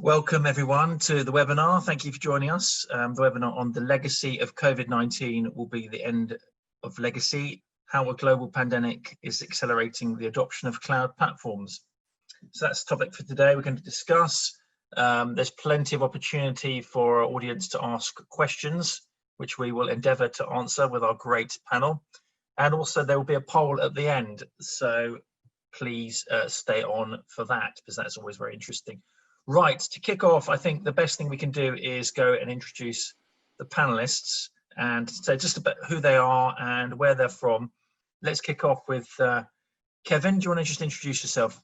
Welcome everyone to the webinar. Thank you for joining us. The webinar on the legacy of COVID-19 will be the end of legacy, how a global pandemic is accelerating the adoption of cloud platforms. So that's the topic for today. We're going to discuss. There's plenty of opportunity for our audience to ask questions, which we will endeavour to answer with our great panel. And also there will be a poll at the end. So please stay on for that, because that's always very interesting. Right, to kick off, I think the best thing we can do is go and introduce the panelists and say just about who they are and where they're from. Let's kick off with Kevin. Do you want to just introduce yourself?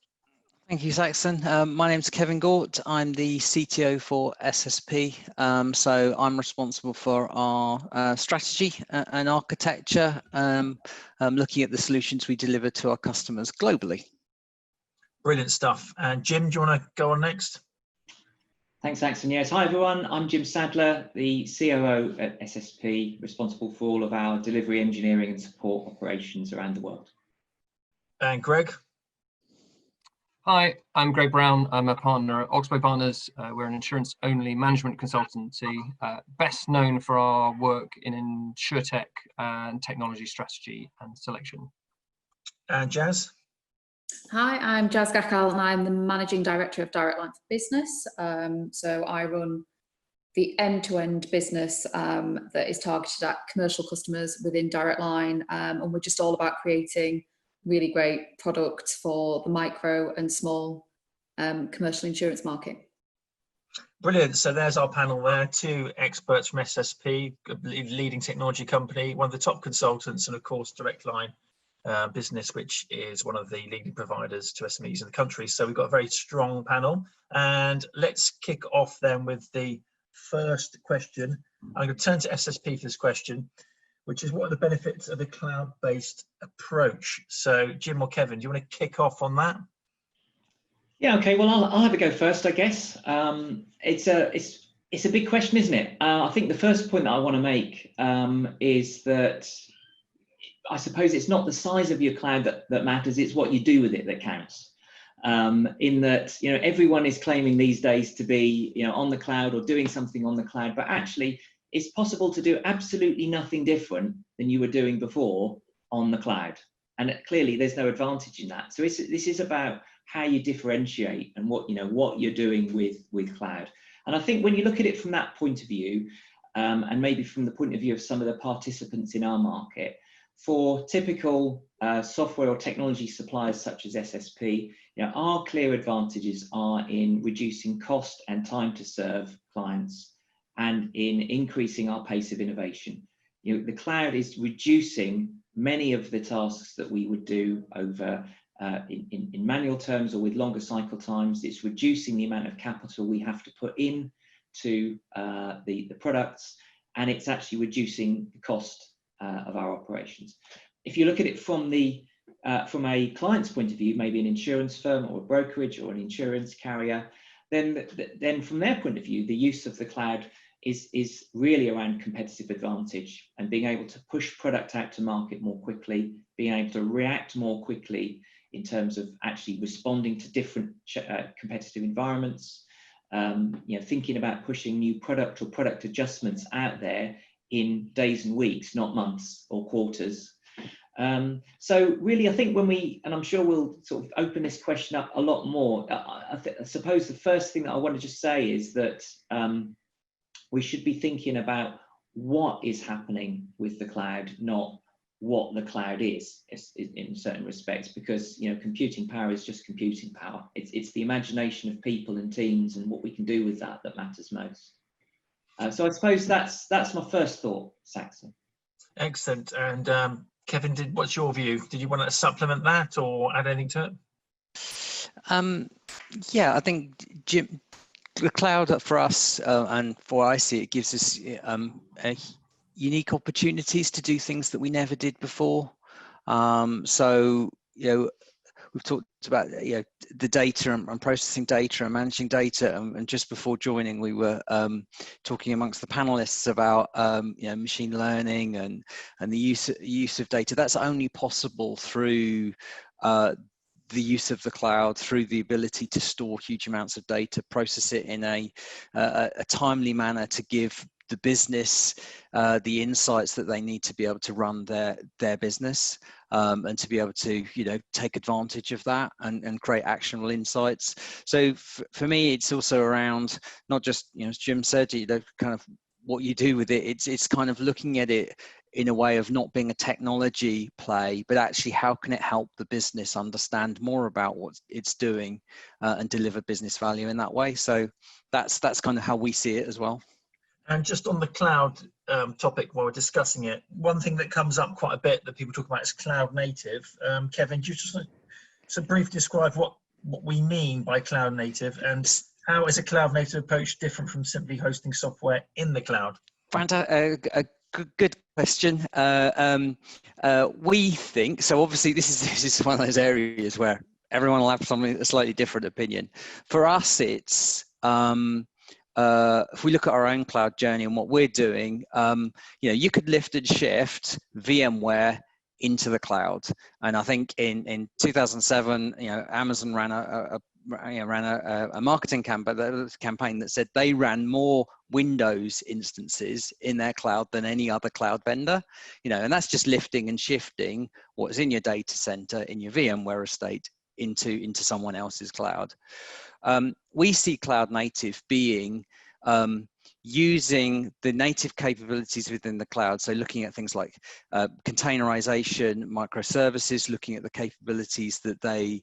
Thank you, Saxon. My name's Kevin Gort. I'm the CTO for SSP. So I'm responsible for our strategy and architecture, looking at the solutions we deliver to our customers globally. Brilliant stuff. And Jim, do you want to go on next? Thanks, Saxon. Yes, hi everyone. I'm Jim Sadler, the COO at SSP, responsible for all of our delivery, engineering and support operations around the world. And Greg? Hi, I'm Greg Brown. I'm a partner at Oxbow Partners. We're an insurance-only management consultancy, best known for our work in insurtech and technology strategy and selection. And Jazz? Hi, I'm Jazz Gakal and I'm the Managing Director of Direct Line for Business. So I run the end-to-end business that is targeted at commercial customers within Direct Line, and we're just all about creating really great products for the micro and small commercial insurance market. Brilliant. So there's our panel there, two experts from SSP, a leading technology company, one of the top consultants, and of course Direct Line business, which is one of the leading providers to SMEs in the country. So we've got a very strong panel, and let's kick off then with the first question. I'm going to turn to SSP for this question, which is what are the benefits of a cloud-based approach? So Jim or Kevin, do you want to kick off on that? Yeah, okay, well, I'll have a go first, I guess. It's a big question, isn't it? I think the first point that I want to make is that I suppose it's not the size of your cloud that matters, it's what you do with it that counts. In that, everyone is claiming these days to be, on the cloud or doing something on the cloud, but actually it's possible to do absolutely nothing different than you were doing before on the cloud. And clearly there's no advantage in that. So this is about how you differentiate and what you're doing with cloud. And I think when you look at it from that point of view, and maybe from the point of view of some of the participants in our market, for typical software or technology suppliers such as SSP, our clear advantages are in reducing cost and time to serve clients and in increasing our pace of innovation. The cloud is reducing many of the tasks that we would do over in manual terms or with longer cycle times. It's reducing the amount of capital we have to put in to the products, and it's actually reducing the cost of our operations. If you look at it from a client's point of view, maybe an insurance firm or a brokerage or an insurance carrier, then from their point of view, the use of the cloud is really around competitive advantage and being able to push product out to market more quickly, being able to react more quickly in terms of actually responding to different competitive environments, thinking about pushing new product or product adjustments out there in days and weeks, not months or quarters. So really, I think and I'm sure we'll sort of open this question up a lot more. I suppose the first thing that I want to just say is that we should be thinking about what is happening with the cloud, not what the cloud is in certain respects, because computing power is just computing power. It's the imagination of people and teams and what we can do with that matters most. So I suppose that's my first thought, Saxon. Excellent. And Kevin, what's your view? Did you want to supplement that or add anything to it? Yeah, I think Jim, the cloud for us and for I see it gives us unique opportunities to do things that we never did before. So we've talked about the data and processing data and managing data, and just before joining we were talking amongst the panelists about machine learning and the use of data. That's only possible through the use of the cloud, through the ability to store huge amounts of data, process it in a timely manner to give the business the insights that they need to be able to run their business, and to be able to, you know, take advantage of that and create actionable insights. So for me, it's also around not just, you know, as Jim said, you know, kind of what you do with it. It's kind of looking at it in a way of not being a technology play, but actually how can it help the business understand more about what it's doing and deliver business value in that way. So that's kind of how we see it as well. And just on the cloud topic, while we're discussing it, one thing that comes up quite a bit that people talk about is cloud native. Kevin, do you just want to briefly describe what we mean by cloud native, and how is a cloud native approach different from simply hosting software in the cloud? Fantastic. Good question. We think, so obviously this is one of those areas where everyone will have a slightly different opinion. For us, it's if we look at our own cloud journey and what we're doing, you know, you could lift and shift VMware into the cloud. And I think in 2007, you know, Amazon ran a marketing campaign that said they ran more Windows instances in their cloud than any other cloud vendor, you know, and that's just lifting and shifting what's in your data center in your VMware estate into someone else's cloud. We see cloud native being using the native capabilities within the cloud. So looking at things like containerization, microservices, looking at the capabilities that the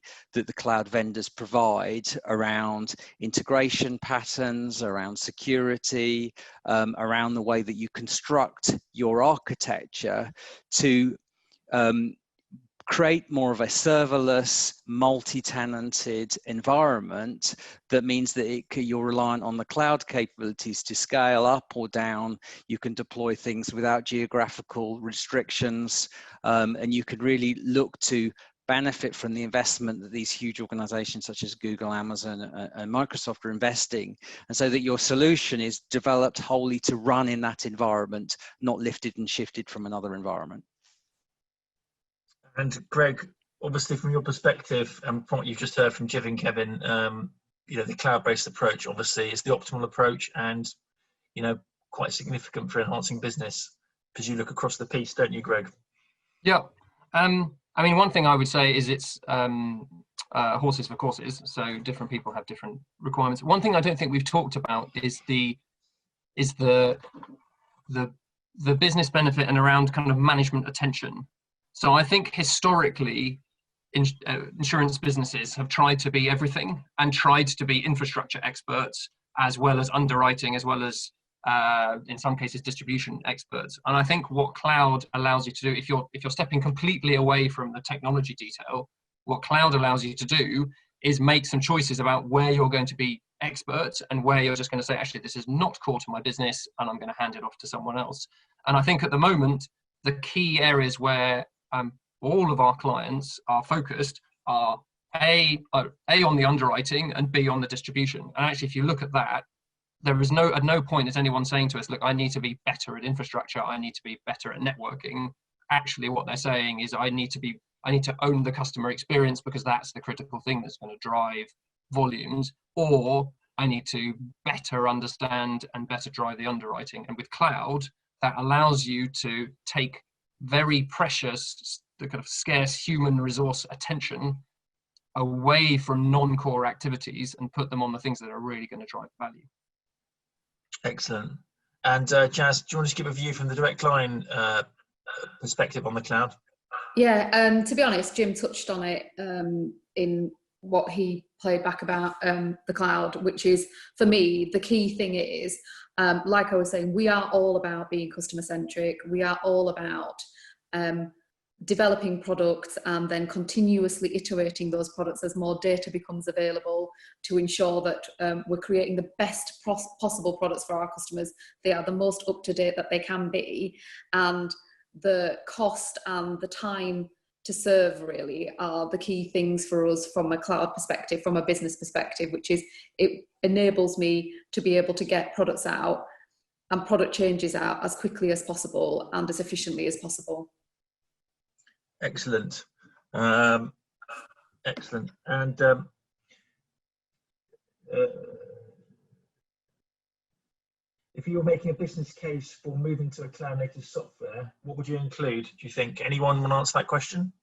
cloud vendors provide around integration patterns, around security, around the way that you construct your architecture to create more of a serverless, multi-tenanted environment that means that you're reliant on the cloud capabilities to scale up or down. You can deploy things without geographical restrictions, and you could really look to benefit from the investment that these huge organizations such as Google, Amazon, and Microsoft are investing. And so that your solution is developed wholly to run in that environment, not lifted and shifted from another environment. And Greg, obviously from your perspective and from what you've just heard from Jiv and Kevin, you know, the cloud-based approach obviously is the optimal approach, and, you know, quite significant for enhancing business, because you look across the piece, don't you, Greg? Yeah. I mean, one thing I would say is it's horses for courses, so different people have different requirements. One thing I don't think we've talked about is the business benefit and around kind of management attention. So I think historically, insurance businesses have tried to be everything and tried to be infrastructure experts, as well as underwriting, as well as in some cases distribution experts. And I think what cloud allows you to do, if you're stepping completely away from the technology detail, what cloud allows you to do is make some choices about where you're going to be experts and where you're just going to say, actually, this is not core to my business and I'm going to hand it off to someone else. And I think at the moment, the key areas where all of our clients are focused are A, on the underwriting, and B, on the distribution. And actually, if you look at that, there is at no point is anyone saying to us, look, I need to be better at infrastructure, I need to be better at networking. Actually, what they're saying is I need to own the customer experience, because that's the critical thing that's going to drive volumes, or I need to better understand and better drive the underwriting. And with cloud, that allows you to take very precious, the kind of scarce human resource attention away from non-core activities and put them on the things that are really going to drive value. Excellent. And Jazz, do you want to just give a view from the direct line perspective on the cloud? Yeah, to be honest, Jim touched on it in what he played back about the cloud, which is, for me, the key thing is, like I was saying, we are all about being customer centric. We are all about developing products and then continuously iterating those products as more data becomes available to ensure that we're creating the best possible products for our customers. They are the most up to date that they can be, and the cost and the time to serve really are the key things for us from a cloud perspective, from a business perspective, which is it enables me to be able to get products out and product changes out as quickly as possible and as efficiently as possible. Excellent. Excellent. And if you were making a business case for moving to a cloud-native software, what would you include, do you think? Anyone want to answer that question?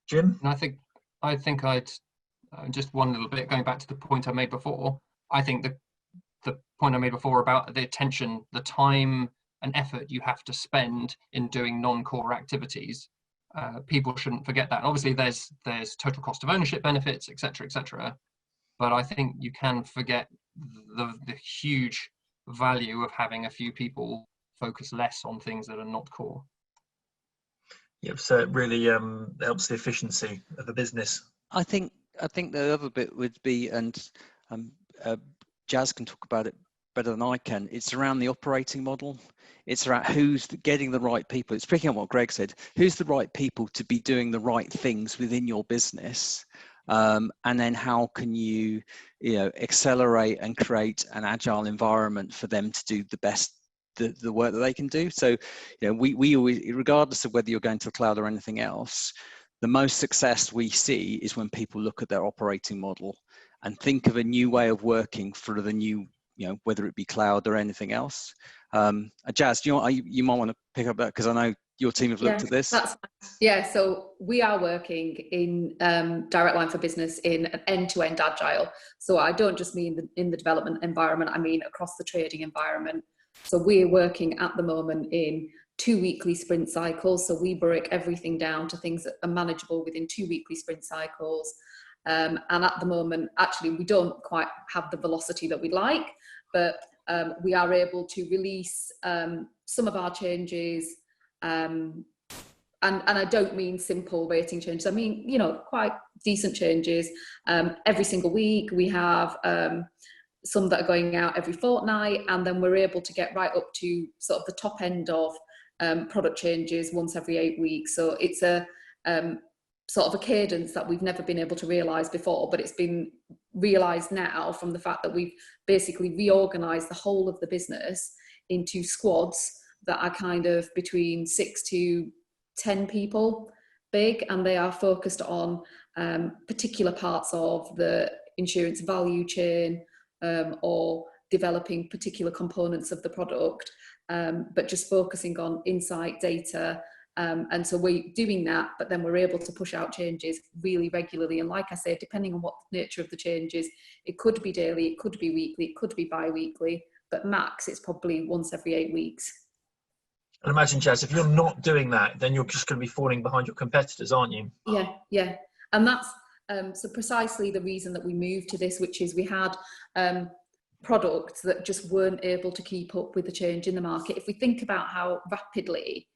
Jim? And I think I'd just one little bit going back to the point I made before. I think the point I made before about the attention, the time and effort you have to spend in doing non-core activities, people shouldn't forget that. Obviously, there's total cost of ownership benefits, etc., etc. But I think you can forget the huge value of having a few people focus less on things that are not core. Yep, so it really helps the efficiency of the business. I think the other bit would be, and Jazz can talk about it better than I can, it's around the operating model. It's around who's getting the right people. It's picking up what Greg said. Who's the right people to be doing the right things within your business? And then how can you accelerate and create an agile environment for them to do the best the work that they can do. So we always, regardless of whether you're going to the cloud or anything else, the most success we see is when people look at their operating model and think of a new way of working for the new, whether it be cloud or anything else. Jazz, you might want to pick up that, because I know your team have looked at this. So we are working in Direct Line for Business in an end-to-end agile. So I don't just mean in the development environment, I mean across the trading environment. So we're working at the moment in 2 weekly sprint cycles. So we break everything down to things that are manageable within 2 weekly sprint cycles. And at the moment, actually, we don't quite have the velocity that we'd like, but we are able to release some of our changes. And I don't mean simple rating changes. I mean, quite decent changes. Every single week we have some that are going out every fortnight, and then we're able to get right up to sort of the top end of product changes once every 8 weeks. So it's a sort of a cadence that we've never been able to realise before, but it's been realised now from the fact that we've basically reorganised the whole of the business into squads that are kind of between 6 to 10 people big, and they are focused on particular parts of the insurance value chain, or developing particular components of the product, but just focusing on insight data. And so we're doing that, but then we're able to push out changes really regularly. And like I said, depending on what the nature of the changes, it could be daily, it could be weekly, it could be bi-weekly, but max it's probably once every 8 weeks. And imagine, Jazz, if you're not doing that, then you're just going to be falling behind your competitors, aren't you? Yeah. And that's so precisely the reason that we moved to this, which is we had products that just weren't able to keep up with the change in the market. If we think about how rapidly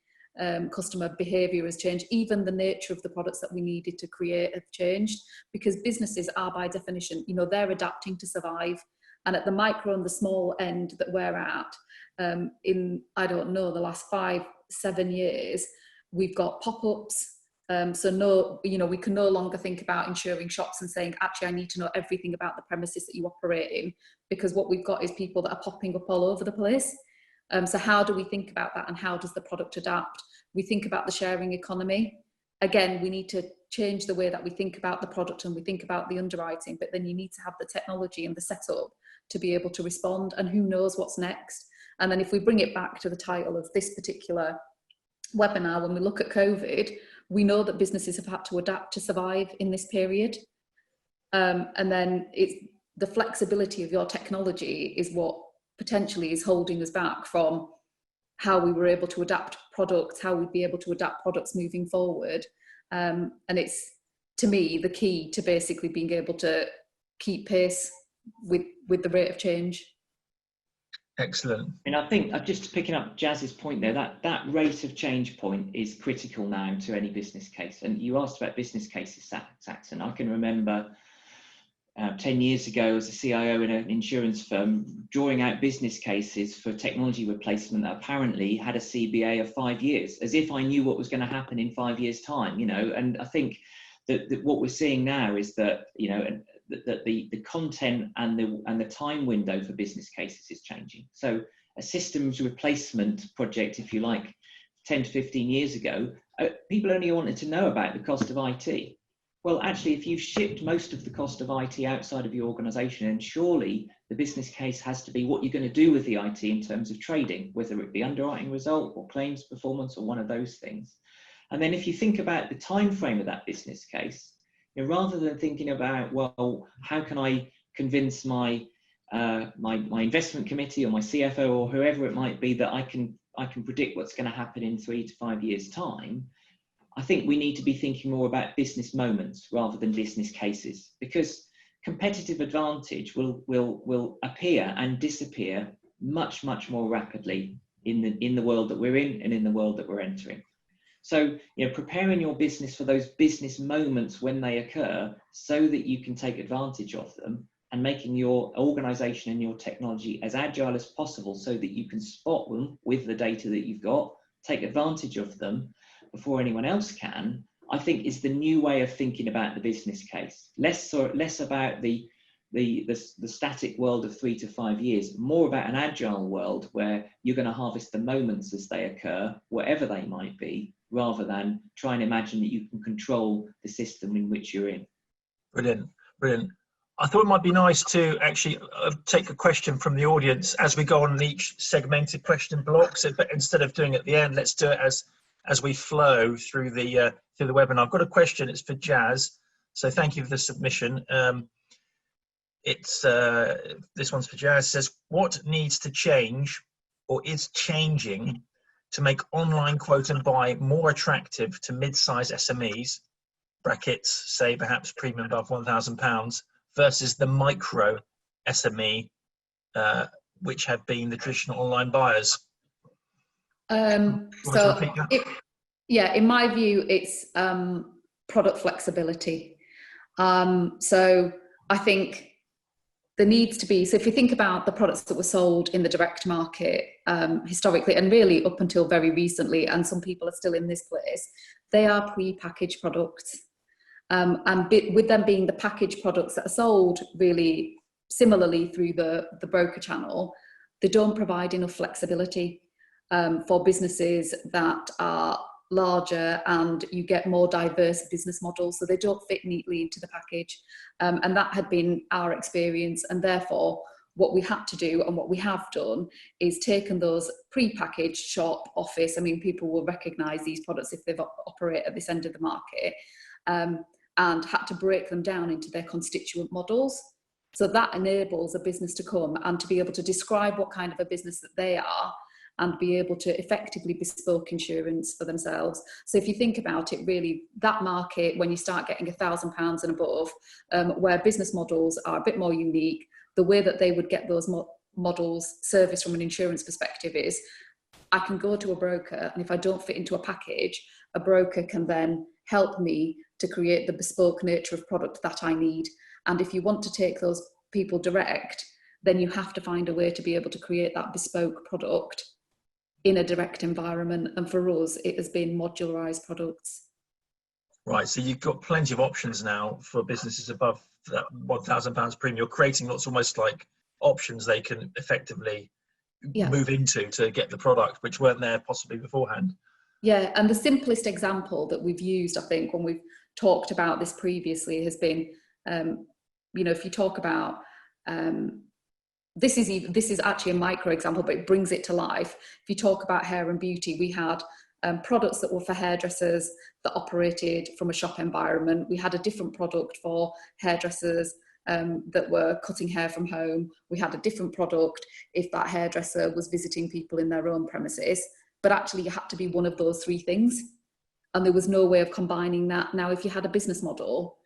customer behaviour has changed, even the nature of the products that we needed to create have changed, because businesses are by definition, they're adapting to survive. And at the micro and the small end that we're at, in, I don't know, the last 5-7 years, we've got pop-ups. So no, we can no longer think about insuring shops and saying, actually, I need to know everything about the premises that you operate in, because what we've got is people that are popping up all over the place. So how do we think about that, and how does the product adapt? We think about the sharing economy. Again, we need to change the way that we think about the product and we think about the underwriting, but then you need to have the technology and the setup to be able to respond, and who knows what's next. And then if we bring it back to the title of this particular webinar, when we look at COVID, we know that businesses have had to adapt to survive in this period. And then it's the flexibility of your technology is what potentially is holding us back from how we were able to adapt products, how we'd be able to adapt products moving forward. And it's, to me, the key to basically being able to keep pace with the rate of change. Excellent. And I think, just picking up Jazz's point there, that rate of change point is critical now to any business case. And you asked about business cases, Saxon. I can remember 10 years ago as a CIO in an insurance firm, drawing out business cases for technology replacement that apparently had a CBA of 5 years, as if I knew what was going to happen in 5 years' time, And I think that what we're seeing now is that, that the content and the time window for business cases is changing. So a systems replacement project, if you like, 10 to 15 years ago, people only wanted to know about the cost of IT. Well, actually, if you've shipped most of the cost of IT outside of your organization, then surely the business case has to be what you're going to do with the IT in terms of trading, whether it be underwriting result or claims performance or one of those things. And then if you think about the time frame of that business case, rather than thinking about, well, how can I convince my my investment committee or my CFO or whoever it might be that I can predict what's going to happen in 3 to 5 years' time, I think we need to be thinking more about business moments rather than business cases, because competitive advantage will appear and disappear much more rapidly in the world that we're in and in the world that we're entering. So, preparing your business for those business moments when they occur so that you can take advantage of them, and making your organization and your technology as agile as possible so that you can spot them with the data that you've got, take advantage of them before anyone else can, I think is the new way of thinking about the business case. Less about the static world of 3 to 5 years, more about an agile world where you're going to harvest the moments as they occur, whatever they might be, rather than try and imagine that you can control the system in which you're in. Brilliant. I thought it might be nice to actually take a question from the audience as we go on each segmented question block. So, but instead of doing it at the end, let's do it as we flow through the webinar. I've got a question. It's for Jazz. So thank you for the submission. This one's for Jazz. It says, what needs to change or is changing to make online quote and buy more attractive to mid-size SMEs, brackets, say perhaps premium above £1,000, versus the micro SME, which have been the traditional online buyers? In my view, it's product flexibility. So I think there needs to be, so if you think about the products that were sold in the direct market historically, and really up until very recently, and some people are still in this place, they are pre-packaged products. And with them being the packaged products that are sold really similarly through the broker channel, they don't provide enough flexibility for businesses that are larger, and you get more diverse business models, so they don't fit neatly into the package. And that had been our experience, and therefore what we had to do and what we have done is taken those pre-packaged shop, office, I mean, people will recognise these products if they've operate at this end of the market, and had to break them down into their constituent models. So that enables a business to come and to be able to describe what kind of a business that they are, and be able to effectively bespoke insurance for themselves. So if you think about it, really, that market, when you start getting £1,000 and above, where business models are a bit more unique, the way that they would get those models serviced from an insurance perspective is, I can go to a broker, and if I don't fit into a package, a broker can then help me to create the bespoke nature of product that I need. And if you want to take those people direct, then you have to find a way to be able to create that bespoke product in a direct environment. And for us, it has been modularized products. Right, so you've got plenty of options now for businesses above that £1,000 premium. You're creating lots, almost like options they can effectively move into to get the product, which weren't there possibly beforehand. Yeah, and the simplest example that we've used, I think, when we've talked about this previously has been, if you talk about, this is actually a micro example, but it brings it to life. If you talk about hair and beauty, we had products that were for hairdressers that operated from a shop environment. We had a different product for hairdressers that were cutting hair from home. We had a different product if that hairdresser was visiting people in their own premises. But actually you had to be one of those three things. And there was no way of combining that. Now, if you had a business model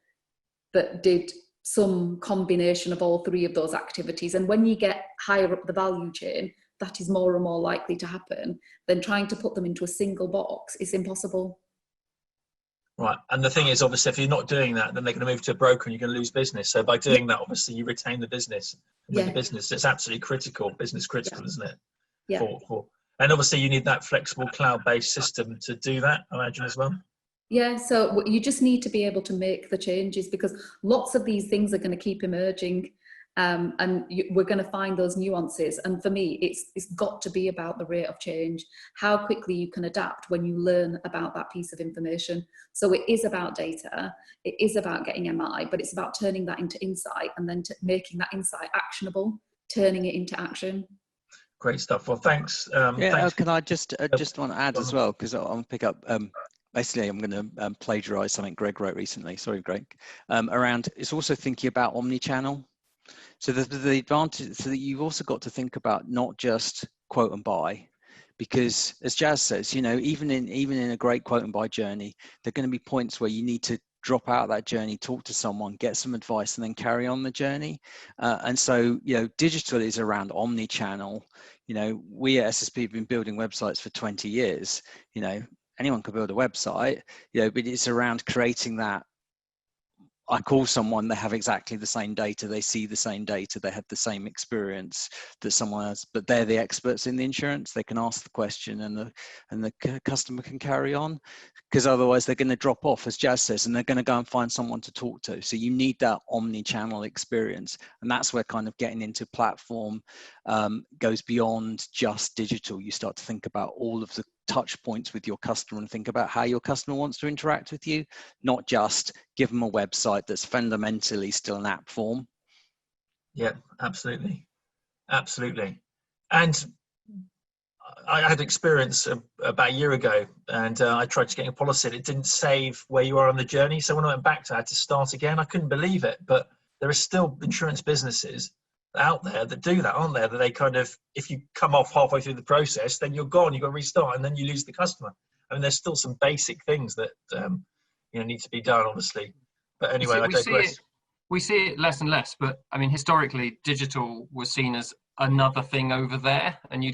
that did some combination of all three of those activities, and when you get higher up the value chain, that is more and more likely to happen, then trying to put them into a single box is impossible. Right, and the thing is, obviously, if you're not doing that, then they're going to move to a broker and you're going to lose business. So by doing that, obviously, you retain the business. With the business, it's absolutely critical, business critical, isn't it? Yeah. And obviously, you need that flexible cloud-based system to do that, I imagine, as well. Yeah, so you just need to be able to make the changes, because lots of these things are going to keep emerging. We're going to find those nuances. And for me, it's got to be about the rate of change, how quickly you can adapt when you learn about that piece of information. So it is about data, it is about getting MI, but it's about turning that into insight, and then making that insight actionable, turning it into action. Great stuff. Well, thanks. Thanks. Can I just want to add as well, because I'll pick up. Basically, I'm going to plagiarize something Greg wrote recently. Sorry, Greg. Around, it's also thinking about omni-channel. So the advantage, so that you've also got to think about not just quote and buy, because as Jazz says, you know, even in a great quote and buy journey, there are going to be points where you need to drop out that journey, talk to someone, get some advice, and then carry on the journey. And so, you know, digital is around omni-channel. You know, we at SSP have been building websites for 20 years. You know, anyone can build a website, you know, but it's around creating that. I call someone, they have exactly the same data, they see the same data, they have the same experience that someone has, but they're the experts in the insurance. They can ask the question, and the customer can carry on, because otherwise they're going to drop off, as Jazz says, and they're going to go and find someone to talk to. So you need that omni-channel experience, and that's where kind of getting into platform goes beyond just digital. You start to think about all of the touch points with your customer and think about how your customer wants to interact with you, not just give them a website that's fundamentally still an app form. Yeah, absolutely. And I had experience about a year ago, and I tried to get a policy and it didn't save where you are on the journey. So when I went back to it, I had to start again. I couldn't believe it, but there are still insurance businesses out there that do that, aren't there? That they kind of, if you come off halfway through the process, then you're gone, you've got to restart, and then you lose the customer. I mean, there's still some basic things that you know, need to be done, obviously. But anyway, I digress. We see it less and less, but I mean, historically, digital was seen as another thing over there, and you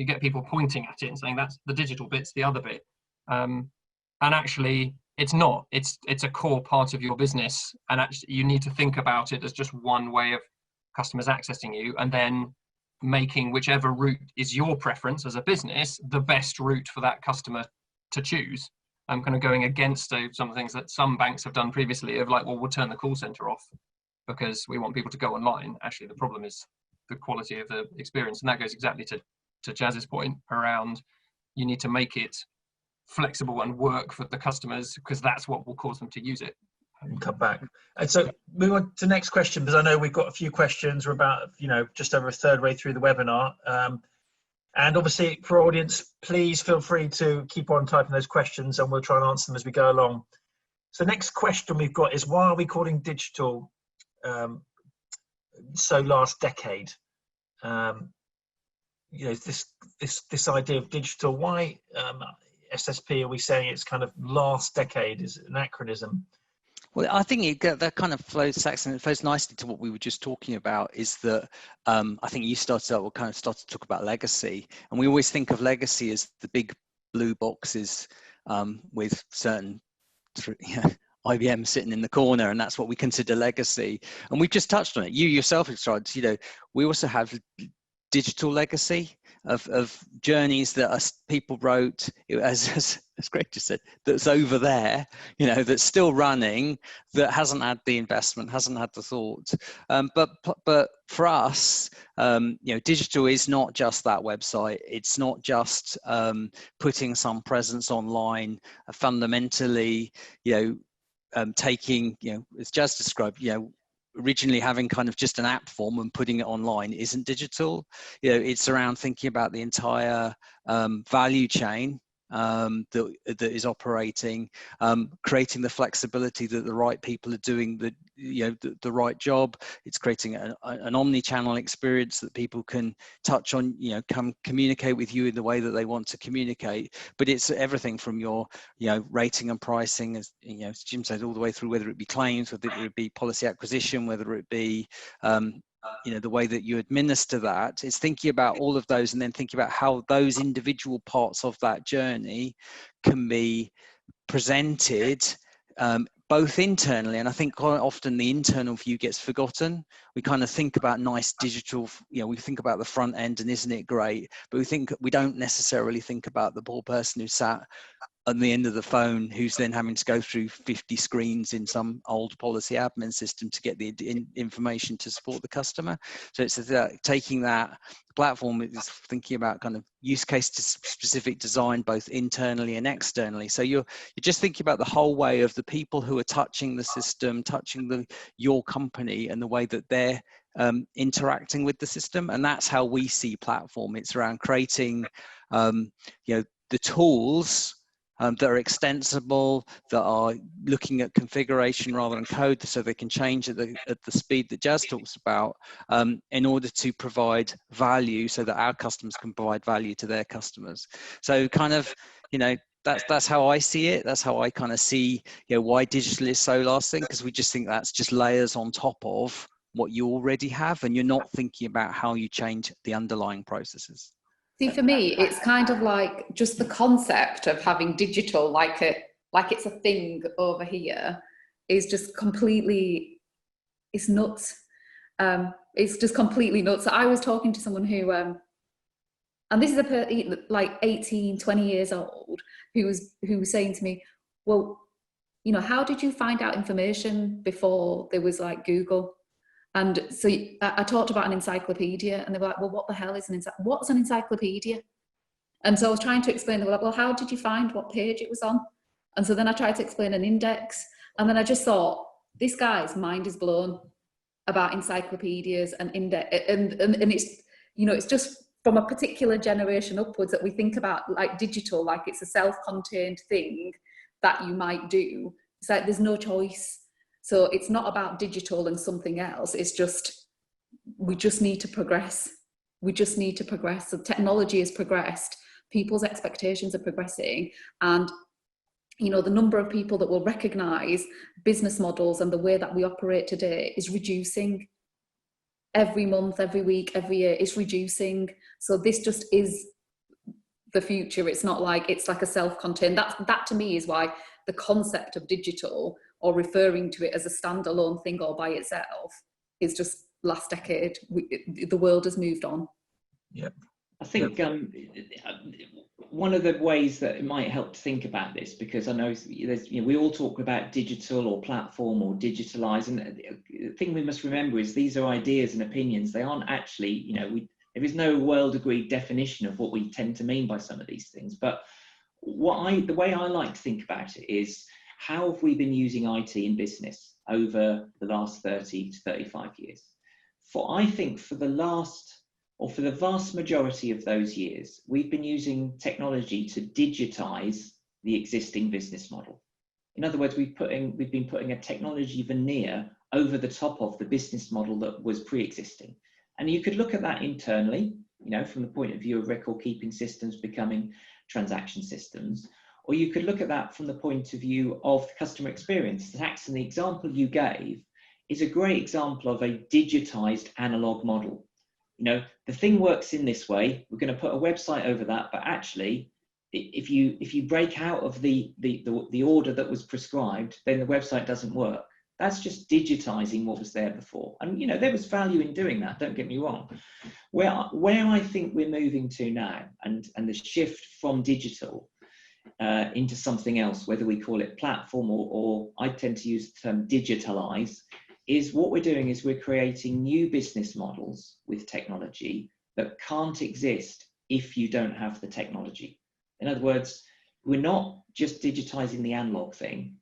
get people pointing at it and saying that's the digital bit's the other bit, and actually it's not. It's a core part of your business, and actually you need to think about it as just one way of customers accessing you, and then making whichever route is your preference as a business the best route for that customer to choose. I'm kind of going against some of the things that some banks have done previously of like, well, we'll turn the call center off because we want people to go online. Actually, the problem is the quality of the experience, and that goes exactly to Jazz's point around you need to make it flexible and work for the customers, because that's what will cause them to use it. And come back. And so move on to the next question, because I know we've got a few questions. We're about, you know, just over a third way through the webinar. And obviously for our audience, please feel free to keep on typing those questions and we'll try and answer them as we go along. So next question we've got is, why are we calling digital so last decade? You know, this idea of digital, why SSP are we saying it's kind of last decade? Is it an acronym? Well, I think that kind of flows, Saxon, it flows nicely to what we were just talking about, is that I think you started to talk about legacy, and we always think of legacy as the big blue boxes with certain, you know, IBM sitting in the corner, and that's what we consider legacy. And we've just touched on it. You yourself have tried, you know, we also have digital legacy of journeys that people wrote, as Greg just said, that's over there, you know, that's still running, that hasn't had the investment, hasn't had the thought. But for us, you know, digital is not just that website. It's not just putting some presence online. Fundamentally, you know, taking, you know, as Jazz described, you know, originally having kind of just an app form and putting it online isn't digital. You know, it's around thinking about the entire value chain that is operating, creating the flexibility that the right people are doing the right job. It's creating an omni-channel experience that people can touch on, you know, come communicate with you in the way that they want to communicate. But it's everything from your, you know, rating and pricing, as you know, as Jim said, all the way through, whether it be claims, whether it be policy acquisition, whether it be you know, the way that you administer that. It's thinking about all of those and then thinking about how those individual parts of that journey can be presented both internally, and I think quite often the internal view gets forgotten. We kind of think about nice digital, you know, we think about the front end and isn't it great, but we don't necessarily think about the poor person who sat on the end of the phone who's then having to go through 50 screens in some old policy admin system to get the information to support the customer. So it's taking that platform, is thinking about kind of use case specific design, both internally and externally. So you're just thinking about the whole way of the people who are touching the system, touching your company, and the way that they're interacting with the system. And that's how we see platform. It's around creating the tools that are extensible, that are looking at configuration rather than code, so they can change at the speed that Jazz talks about, in order to provide value, so that our customers can provide value to their customers. So kind of, that's how I see it. That's how I kind of see, why digital is so lasting, because we just think that's just layers on top of what you already have, and you're not thinking about how you change the underlying processes. See, for me, it's kind of like just the concept of having digital, like it's a thing over here, is just completely, it's nuts. It's just completely nuts. I was talking to someone who, and this is like 18, 20 years old, who was saying to me, well, how did you find out information before there was like Google? And so I talked about an encyclopedia, and they were like, well, what the hell is what's an encyclopedia? And so I was trying to explain, they were like, well, how did you find what page it was on? And so then I tried to explain an index, and then I just thought, this guy's mind is blown about encyclopedias and index, and it's, it's just from a particular generation upwards that we think about like digital, like it's a self-contained thing that you might do. It's like there's no choice. So it's not about digital and something else. It's just, we just need to progress. We just need to progress. So technology has progressed. People's expectations are progressing. And, the number of people that will recognize business models and the way that we operate today is reducing. Every month, every week, every year, it's reducing. So this just is the future. It's not like, it's like a self-contained. That to me is why the concept of digital, or referring to it as a standalone thing or by itself, is just last decade. The world has moved on. Yep. I think one of the ways that it might help to think about this, because I know there's, we all talk about digital or platform or digitalize, and the thing we must remember is these are ideas and opinions. They aren't actually, there is no well-agreed definition of what we tend to mean by some of these things. But the way I like to think about it is, how have we been using IT in business over the last 30 to 35 years? I think for the vast majority of those years, we've been using technology to digitize the existing business model. In other words, we've been putting a technology veneer over the top of the business model that was pre-existing. And you could look at that internally, from the point of view of record-keeping systems becoming transaction systems. Or you could look at that from the point of view of the customer experience. Tax, and the example you gave is a great example of a digitized analog model. The thing works in this way. We're going to put a website over that, but actually, if you break out of the order that was prescribed, then the website doesn't work. That's just digitizing what was there before. And there was value in doing that, don't get me wrong. Where I think we're moving to now, and the shift from digital into something else, whether we call it platform or I tend to use the term digitalize, is what we're doing is we're creating new business models with technology that can't exist if you don't have the technology. In other words, we're not just digitizing the analog thing.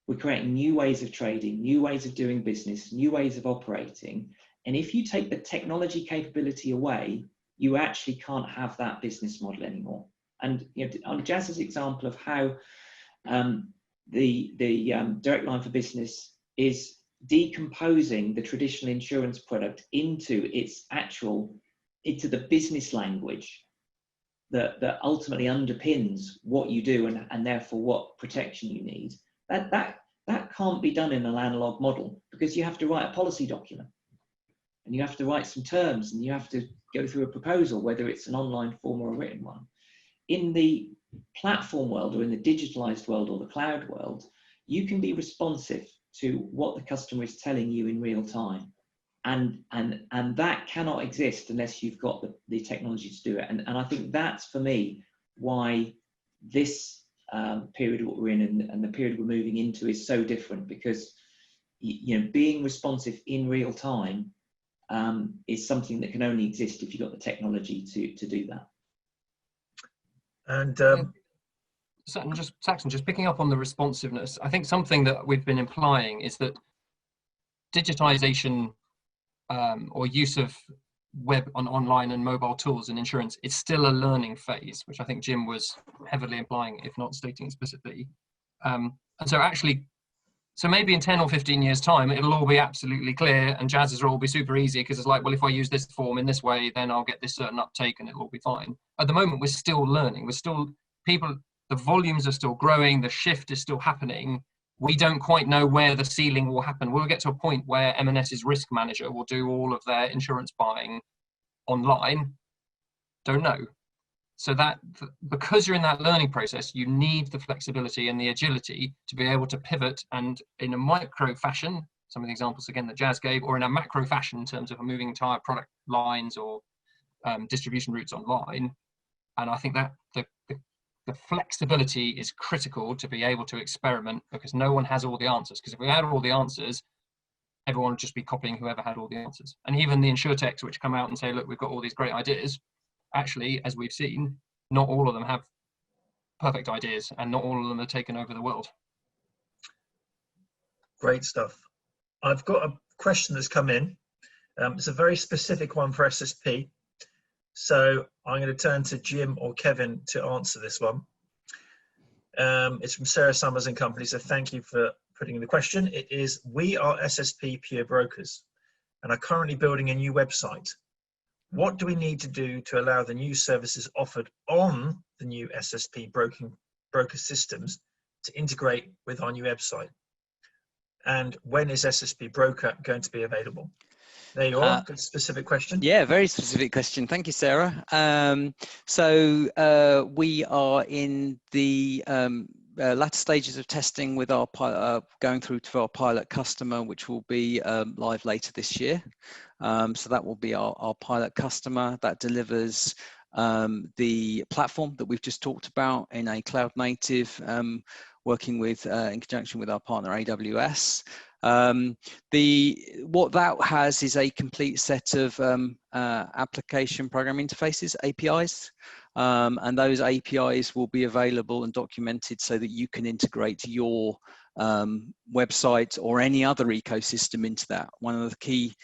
We're creating new ways of trading, new ways of doing business, new ways of operating. And if you take the technology capability away, you actually can't have that business model anymore. And on Jazz's example of how the direct line for business is decomposing the traditional insurance product into the business language that ultimately underpins what you do and therefore what protection you need, that can't be done in an analog model, because you have to write a policy document and you have to write some terms and you have to go through a proposal, whether it's an online form or a written one. In the platform world, or in the digitalized world or the cloud world, you can be responsive to what the customer is telling you in real time. And that cannot exist unless you've got the technology to do it. And I think that's, for me, why this period what we're in and the period we're moving into is so different, because being responsive in real time is something that can only exist if you've got the technology to do that. And Saxon, just picking up on the responsiveness, I think something that we've been implying is that digitization or use of web on online and mobile tools in insurance, it's still a learning phase, which I think Jim was heavily implying, if not stating explicitly. And so actually, so maybe in 10 or 15 years time, it'll all be absolutely clear and jazzes will all be super easy, because it's like, well, if I use this form in this way, then I'll get this certain uptake and it'll all be fine. At the moment, we're still learning. The volumes are still growing. The shift is still happening. We don't quite know where the ceiling will happen. We'll get to a point where M&S's risk manager will do all of their insurance buying online. Don't know. So that, because you're in that learning process, you need the flexibility and the agility to be able to pivot, and in a micro fashion, some of the examples again that Jazz gave, or in a macro fashion in terms of moving entire product lines or distribution routes online. And I think that the flexibility is critical to be able to experiment, because no one has all the answers. Because if we had all the answers, everyone would just be copying whoever had all the answers. And even the insurtechs which come out and say, look, we've got all these great ideas, actually, as we've seen, not all of them have perfect ideas, and not all of them are taken over the world. great stuff. I've got a question that's come in. It's a very specific one for SSP. So I'm going to turn to Jim or Kevin to answer this one. It's from Sarah Summers and Company. So thank you for putting in the question. It is, we are SSP pure brokers and are currently building a new website. What do we need to do to allow the new services offered on the new SSP broker systems to integrate with our new website? And when is SSP Broker going to be available? There you are. Good specific question. Yeah, very specific question. Thank you, Sarah. We are in the latter stages of testing with our going through to our pilot customer, which will be live later this year. So that will be our pilot customer that delivers the platform that we've just talked about in a cloud native, working with in conjunction with our partner AWS. What that has is a complete set of application program interfaces, APIs, and those APIs will be available and documented so that you can integrate your website or any other ecosystem into that. One of the key,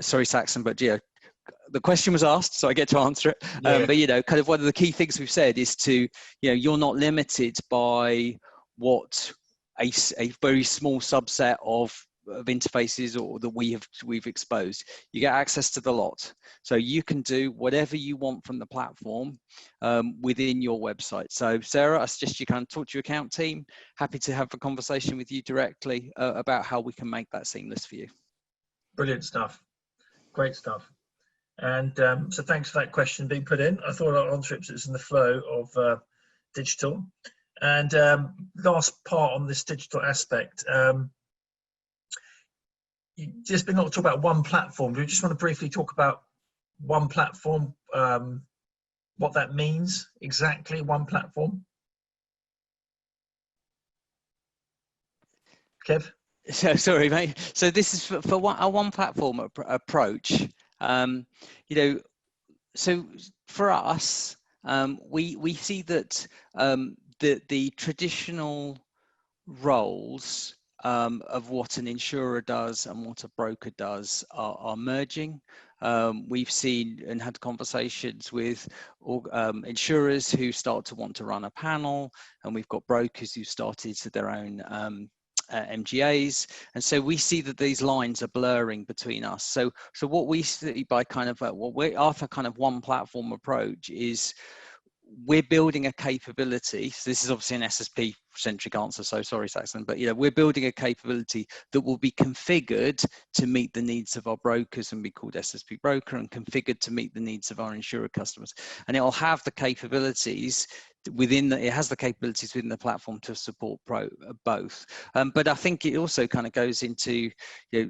sorry Saxon, but yeah, the question was asked, so I get to answer it. Yeah. But kind of one of the key things we've said is to, you're not limited by what a very small subset of interfaces or that we've exposed. You get access to the lot, so you can do whatever you want from the platform within your website. So Sarah, I suggest you kind of talk to your account team. Happy to have a conversation with you directly about how we can make that seamless for you. Brilliant stuff. Great stuff. And so thanks for that question being put in. I thought I'd answer it because it's in the flow of digital. And last part on this digital aspect, you just been talking about one platform. Do you just want to briefly talk about one platform, what that means exactly, one platform? Kev? So sorry, mate. So this is for a one platform approach. So for us, we see that the traditional roles of what an insurer does and what a broker does are merging. We've seen and had conversations with insurers who start to want to run a panel, and we've got brokers who started their own MGAs, and so we see that these lines are blurring between us. So what we see by kind of what we offer kind of one platform approach is we're building a capability. So this is obviously an SSP centric answer, so sorry Saxon, but we're building a capability that will be configured to meet the needs of our brokers and be called SSP Broker, and configured to meet the needs of our insurer customers, and it'll have the capabilities within the platform to support both. But I think it also kind of goes into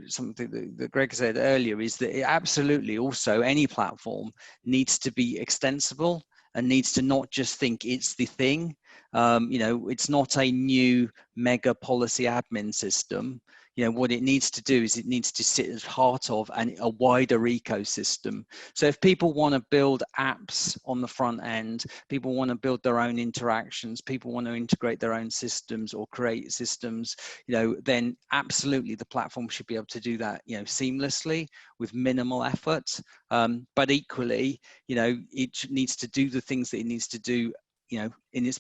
something that Greg said earlier, is that it absolutely also any platform needs to be extensible and needs to not just think it's the thing, It's not a new mega policy admin system. What it needs to do is it needs to sit as part of a wider ecosystem. So if people want to build apps on the front end, people want to build their own interactions, people want to integrate their own systems or create systems, then absolutely the platform should be able to do that, seamlessly with minimal effort. But equally, it needs to do the things that it needs to do, in its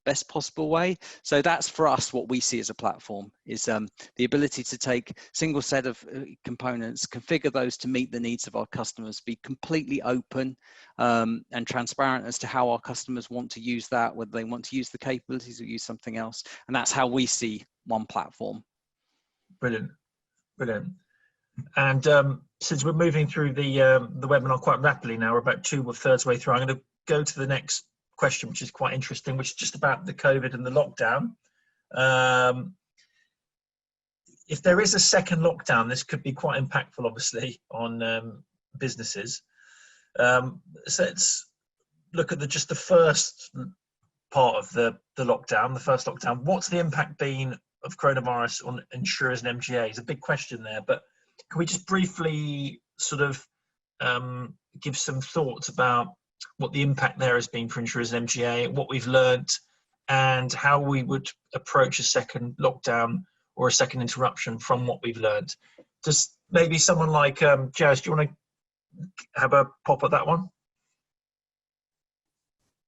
best possible way. So that's for us what we see as a platform is the ability to take single set of components, configure those to meet the needs of our customers, be completely open and transparent as to how our customers want to use that, whether they want to use the capabilities or use something else. And that's how we see one platform. Brilliant. And since we're moving through the webinar quite rapidly now, we're about 2/3 way through, I'm going to go to the next question, which is quite interesting, which is just about the COVID and the lockdown. If there is a second lockdown, this could be quite impactful, obviously, on businesses. So let's look at just the first part of the lockdown, the first lockdown. What's the impact been of coronavirus on insurers and MGAs? A big question there, but can we just briefly sort of give some thoughts about what the impact there has been for insurers and MGA, what we've learned, and how we would approach a second lockdown or a second interruption from what we've learned? Just maybe someone like Jazz, do you want to have a pop at that one?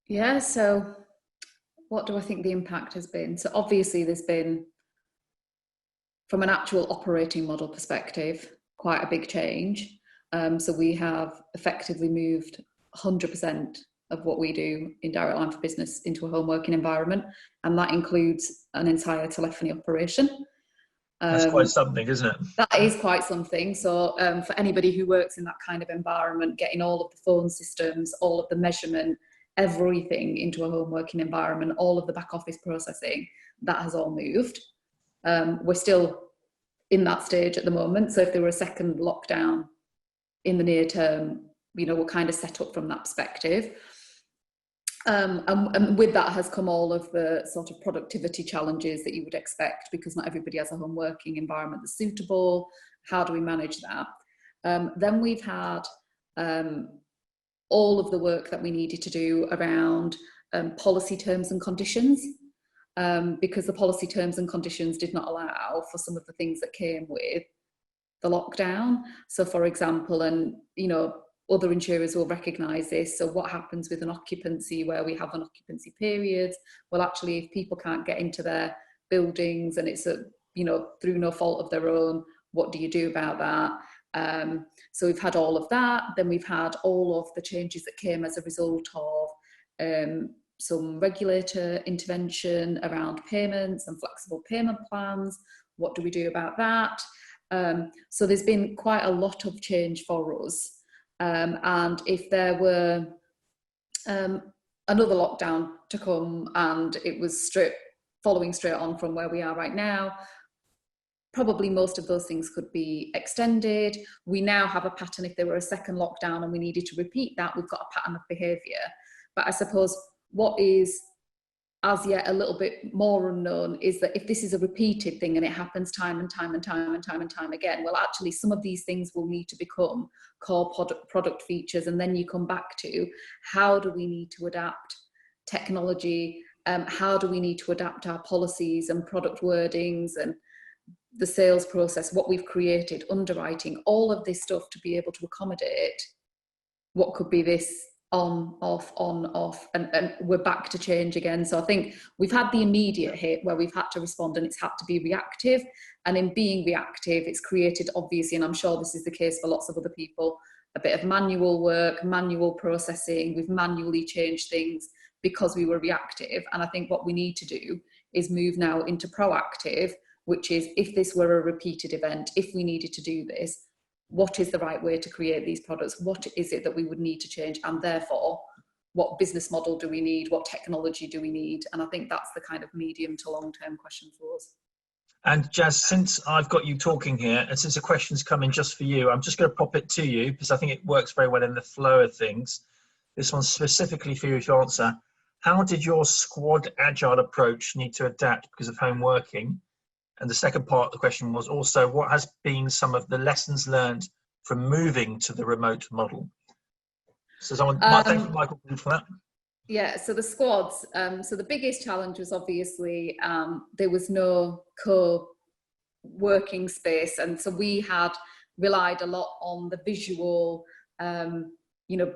Yeah, so what do I think the impact has been? So obviously there's been, from an actual operating model perspective, quite a big change. So we have effectively moved 100% of what we do in Direct Line for Business into a home working environment, and that includes an entire telephony operation. That's quite something, isn't it? That is quite something. So for anybody who works in that kind of environment, getting all of the phone systems, all of the measurement, everything into a home working environment, all of the back office processing, that has all moved. We're still in that stage at the moment. So if there were a second lockdown in the near term, we're kind of set up from that perspective. And with that has come all of the sort of productivity challenges that you would expect, because not everybody has a home working environment that's suitable. How do we manage that? Then we've had all of the work that we needed to do around policy terms and conditions, because the policy terms and conditions did not allow for some of the things that came with the lockdown. So for example, and other insurers will recognise this. So what happens with an occupancy where we have an occupancy period? Well, actually, if people can't get into their buildings and it's through no fault of their own, what do you do about that? So we've had all of that. Then we've had all of the changes that came as a result of some regulator intervention around payments and flexible payment plans. What do we do about that? So there's been quite a lot of change for us. And if there were another lockdown to come and it was following straight on from where we are right now, probably most of those things could be extended. We now have a pattern. If there were a second lockdown and we needed to repeat that, we've got a pattern of behaviour. But I suppose what is as yet a little bit more unknown is that if this is a repeated thing and it happens time and time again, well, actually some of these things will need to become core product features. And then you come back to, how do we need to adapt technology? How do we need to adapt our policies and product wordings and the sales process, what we've created, underwriting, all of this stuff to be able to accommodate what could be this on, off, and we're back to change again. So I think we've had the immediate hit where we've had to respond and it's had to be reactive. And in being reactive, it's created, obviously, and I'm sure this is the case for lots of other people, a bit of manual work, manual processing. We've manually changed things because we were reactive. And I think what we need to do is move now into proactive, which is, if this were a repeated event, if we needed to do this, what is the right way to create these products? What is it that we would need to change? And therefore, what business model do we need? What technology do we need? And I think that's the kind of medium to long-term question for us. And Jazz, since I've got you talking here, and since the question's coming just for you, I'm just going to pop it to you because I think it works very well in the flow of things. This one's specifically for you to answer. how did your squad agile approach need to adapt because of home working? And the second part of the question was also, what has been some of the lessons learned from moving to the remote model? So thank you, Michael, for that. Yeah, so the squads, so the biggest challenge was obviously there was no co-working space. And so we had relied a lot on the visual, you know,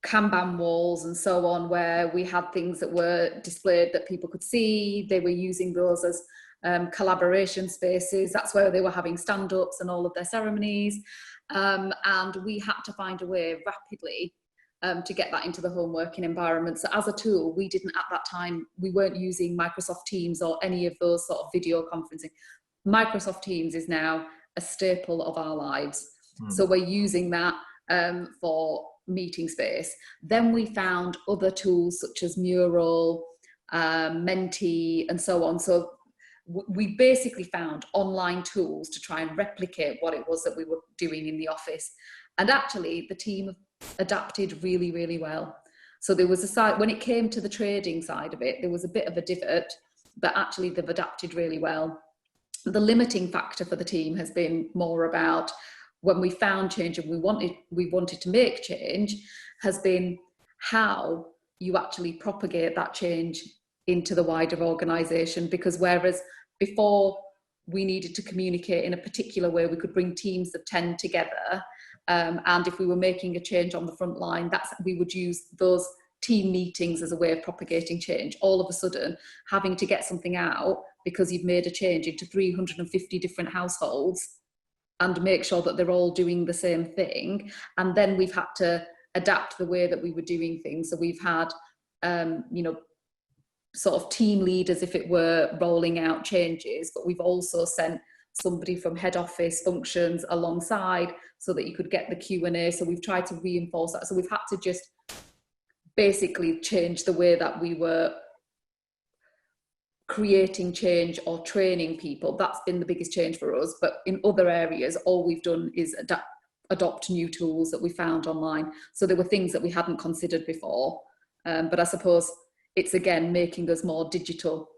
Kanban walls and so on, where we had things that were displayed that people could see. They were using those as collaboration spaces. That's where they were having stand-ups and all of their ceremonies. And we had to find a way rapidly to get that into the home working environment. So as a tool, we didn't at that time, we weren't using Microsoft Teams or any of those sort of video conferencing. Microsoft Teams is now a staple of our lives. So we're using that for meeting space. Then we found other tools such as Mural, Menti, and so on. So we basically found online tools to try and replicate what it was that we were doing in the office. And actually, the team adapted really, really well. So there was a side, when it came to the trading side of it, there was a bit of a divot, but actually they've adapted really well. The limiting factor for the team has been more about when we found change and we wanted to make change, has been how you actually propagate that change into the wider organisation. Because whereas before we needed to communicate in a particular way, we could bring teams of 10 together, and if we were making a change on the front line, we would use those team meetings as a way of propagating change. All of a sudden, having to get something out because you've made a change into 350 different households and make sure that they're all doing the same thing. And then we've had to adapt the way that we were doing things. So we've had, you know, sort of team leaders, if it were, rolling out changes, but we've also sent somebody from head office functions alongside so that you could get the Q&A. So we've tried to reinforce that. So we've had to just basically change the way that we were creating change or training people. That's been the biggest change for us. But in other areas, all we've done is adopt new tools that we found online. So there were things that we hadn't considered before. But I suppose it's again making us more digital.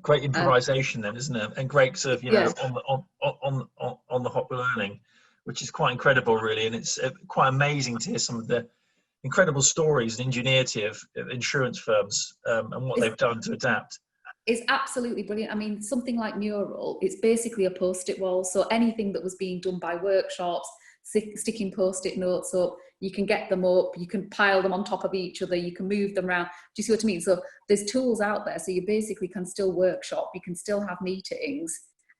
Great improvisation then, isn't it? And great sort of, you know, on the hop learning, which is quite incredible really. And it's quite amazing to hear some of the incredible stories and ingenuity of insurance firms and what they've done to adapt. It's absolutely brilliant. I mean, something like Mural, it's basically a post-it wall. So anything that was being done by workshops, sticking post-it notes up, you can get them up, you can pile them on top of each other, you can move them around. Do you see what I mean? So there's tools out there. So you basically can still workshop, you can still have meetings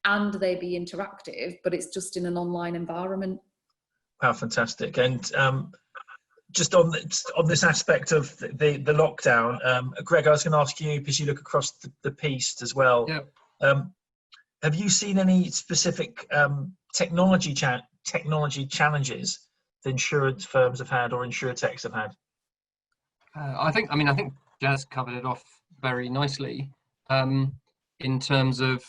and they be interactive, but it's just in an online environment. Wow, fantastic. And just on this aspect of the lockdown, Greg, I was going to ask you, because you look across the piece as well. Yeah. Have you seen any specific technology challenges the insurance firms have had or insurtechs have had? I think Jazz covered it off very nicely in terms of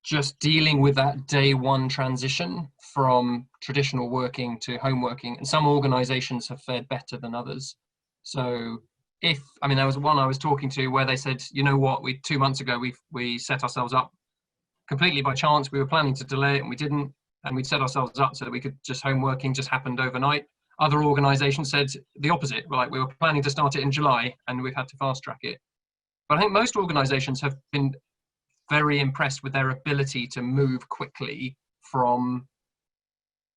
just dealing with that day one transition from traditional working to home working. And some organizations have fared better than others. So there was one I was talking to where they said, you know what, 2 months ago, we set ourselves up completely by chance. We were planning to delay it and we didn't. And we'd set ourselves up so that we could home working just happened overnight. Other organizations said the opposite. We were planning to start it in July and we've had to fast track it. But I think most organizations have been very impressed with their ability to move quickly from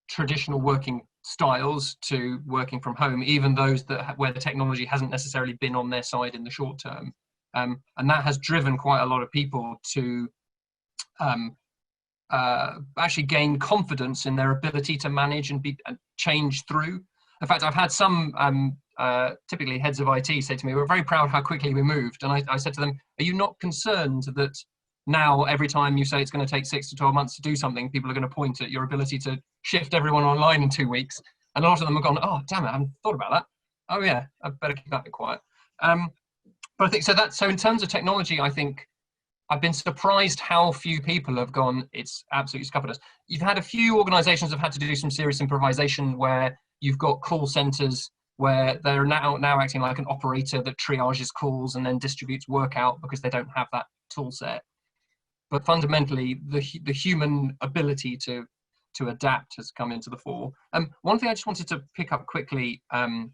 traditional working styles to working from home, even those where the technology hasn't necessarily been on their side in the short term. And that has driven quite a lot of people to actually gain confidence in their ability to manage and change through. In fact, I've had some typically heads of IT say to me, we're very proud how quickly we moved. And I said to them, are you not concerned that now every time you say it's going to take 6 to 12 months to do something, people are going to point at your ability to shift everyone online in 2 weeks? And a lot of them have gone, oh, damn it, I haven't thought about that. Oh yeah, I better keep that bit quiet. But I think so in terms of technology, I think I've been surprised how few people have gone, it's absolutely scuppered us. You've had a few organizations have had to do some serious improvisation where you've got call centers where they're now acting like an operator that triages calls and then distributes work out because they don't have that tool set. But fundamentally, the human ability to adapt has come into the fore. One thing I just wanted to pick up quickly on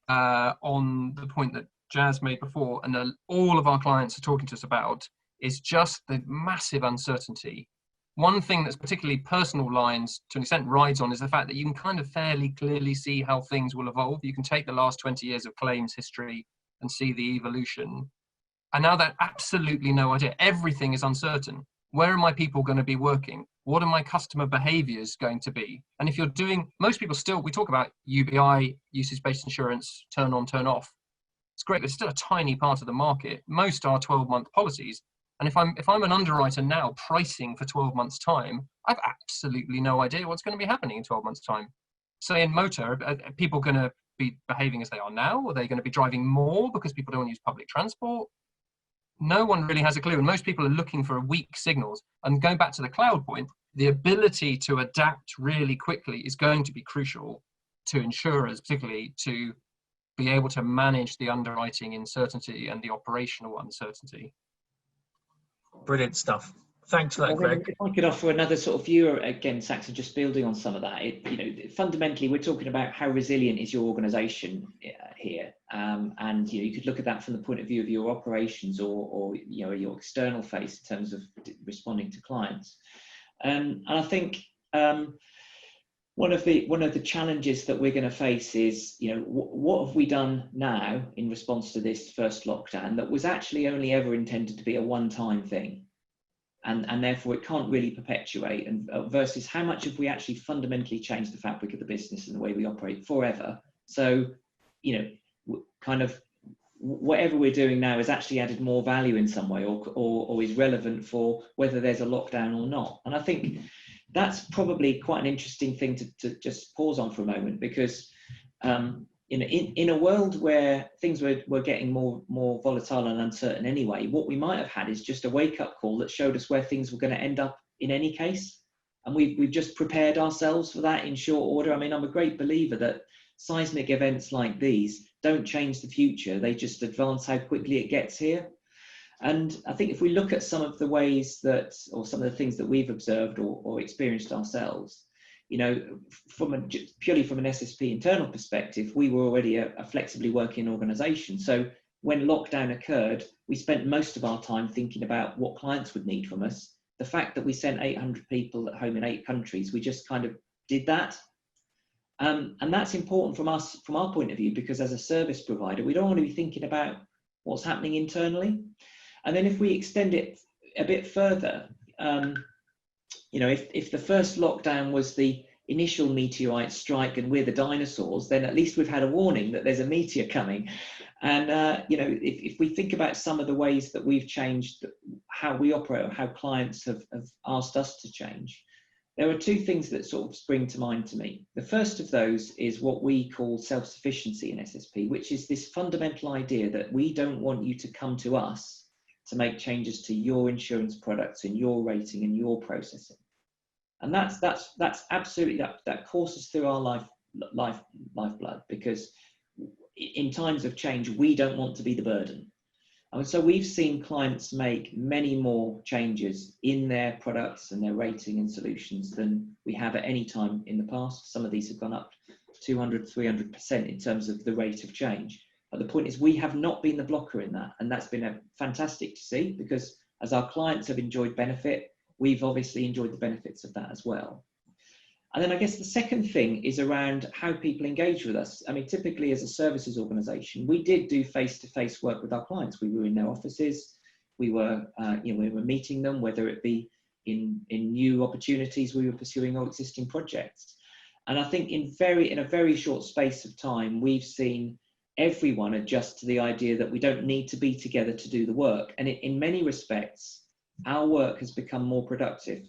the point that Jazz made before, and all of our clients are talking to us about, is just the massive uncertainty. One thing that's particularly personal lines to an extent rides on is the fact that you can kind of fairly clearly see how things will evolve. You can take the last 20 years of claims history and see the evolution. And now that absolutely no idea. Everything is uncertain. Where are my people going to be working? What are my customer behaviors going to be? And if you're doing, most people still, we talk about UBI, usage-based insurance, turn on, turn off. It's great, but it's still a tiny part of the market. Most are 12-month policies. And if I'm an underwriter now pricing for 12 months' time, I've absolutely no idea what's going to be happening in 12 months' time. Say in motor, are people going to be behaving as they are now? Are they going to be driving more because people don't use public transport? No one really has a clue. And most people are looking for weak signals. And going back to the cloud point, the ability to adapt really quickly is going to be crucial to insurers, particularly to be able to manage the underwriting uncertainty and the operational uncertainty. Brilliant stuff. Thanks for that, Greg. If I could offer another sort of view again, Saxon, just building on some of that. Fundamentally, we're talking about how resilient is your organisation here, and you could look at that from the point of view of your operations or your external face in terms of responding to clients. And I think one of the challenges that we're going to face is, what have we done now in response to this first lockdown that was actually only ever intended to be a one-time thing, and therefore it can't really perpetuate, and versus how much have we actually fundamentally changed the fabric of the business and the way we operate forever. So, kind of whatever we're doing now has actually added more value in some way, or is relevant for whether there's a lockdown or not. And I think that's probably quite an interesting thing to just pause on for a moment, because in a world where things were getting more volatile and uncertain anyway, what we might have had is just a wake-up call that showed us where things were going to end up in any case, and we've just prepared ourselves for that in short order. I mean, I'm a great believer that seismic events like these don't change the future, they just advance how quickly it gets here. And I think if we look at some of the ways that, or some of the things that we've observed or experienced ourselves, purely from an SSP internal perspective, we were already a flexibly working organisation. So when lockdown occurred, we spent most of our time thinking about what clients would need from us. The fact that we sent 800 people at home in 8 countries, we just kind of did that. And that's important from our point of view, because as a service provider, we don't want to be thinking about what's happening internally. And then if we extend it a bit further, if the first lockdown was the initial meteorite strike and we're the dinosaurs, then at least we've had a warning that there's a meteor coming. And if we think about some of the ways that we've changed how we operate, or how clients have asked us to change, there are 2 things that sort of spring to mind to me. The first of those is what we call self-sufficiency in SSP, which is this fundamental idea that we don't want you to come to us to make changes to your insurance products and your rating and your processing. And that's absolutely, that courses through our lifeblood, because in times of change, we don't want to be the burden. And so we've seen clients make many more changes in their products and their rating and solutions than we have at any time in the past. Some of these have gone up 200, 300% in terms of the rate of change. But the point is, we have not been the blocker in that. And that's been fantastic to see, because as our clients have enjoyed benefit, we've obviously enjoyed the benefits of that as well. And then I guess the second thing is around how people engage with us. I mean, typically as a services organisation, we did do face-to-face work with our clients. We were in their offices. We were, we were meeting them, whether it be in new opportunities we were pursuing or existing projects. And I think in a very short space of time, we've seen everyone adjust to the idea that we don't need to be together to do the work. And in many respects, our work has become more productive.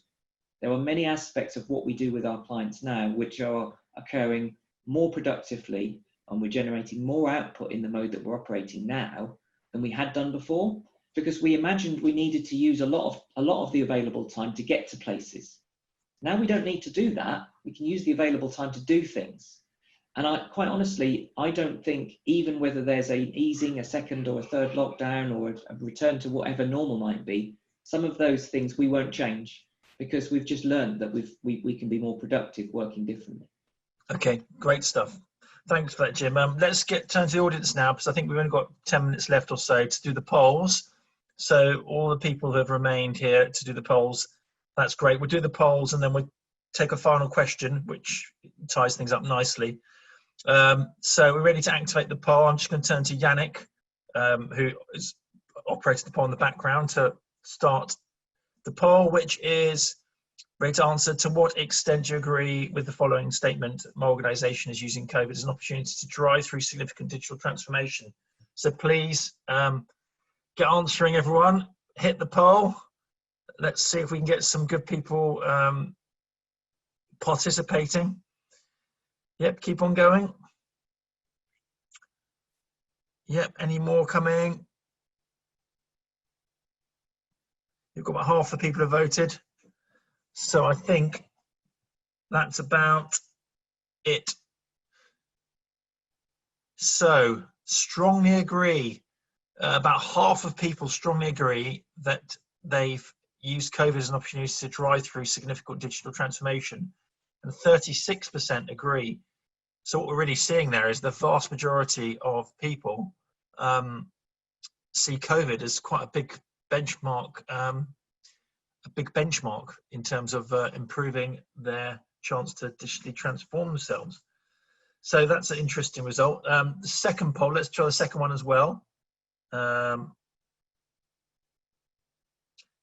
There are many aspects of what we do with our clients now which are occurring more productively, and we're generating more output in the mode that we're operating now than we had done before, because we imagined we needed to use a lot of the available time to get to places. Now we don't need to do that. We can use the available time to do things. And quite honestly, I don't think even whether there's an easing, a second or a third lockdown, or a return to whatever normal might be, some of those things we won't change, because we've just learned that we can be more productive working differently. Okay, great stuff. Thanks for that, Jim. Let's turn to the audience now, because I think we've only got 10 minutes left or so to do the polls. So all the people who have remained here to do the polls, that's great. We'll do the polls and then we'll take a final question, which ties things up nicely. So we're ready to activate the poll. I'm just going to turn to Yannick, who is operating the poll in the background, to start the poll, which is ready to answer: to what extent do you agree with the following statement? My organisation is using COVID as an opportunity to drive through significant digital transformation. So please get answering, everyone. Hit the poll. Let's see if we can get some good people participating. Yep, keep on going. Yep, any more coming? You've got about half the people have voted. So I think that's about it. So strongly agree. About half of people strongly agree that they've used COVID as an opportunity to drive through significant digital transformation, and 36% agree. So what we're really seeing there is the vast majority of people see COVID as quite a big benchmark, in terms of improving their chance to digitally transform themselves. So that's an interesting result. The second poll, let's try the second one as well.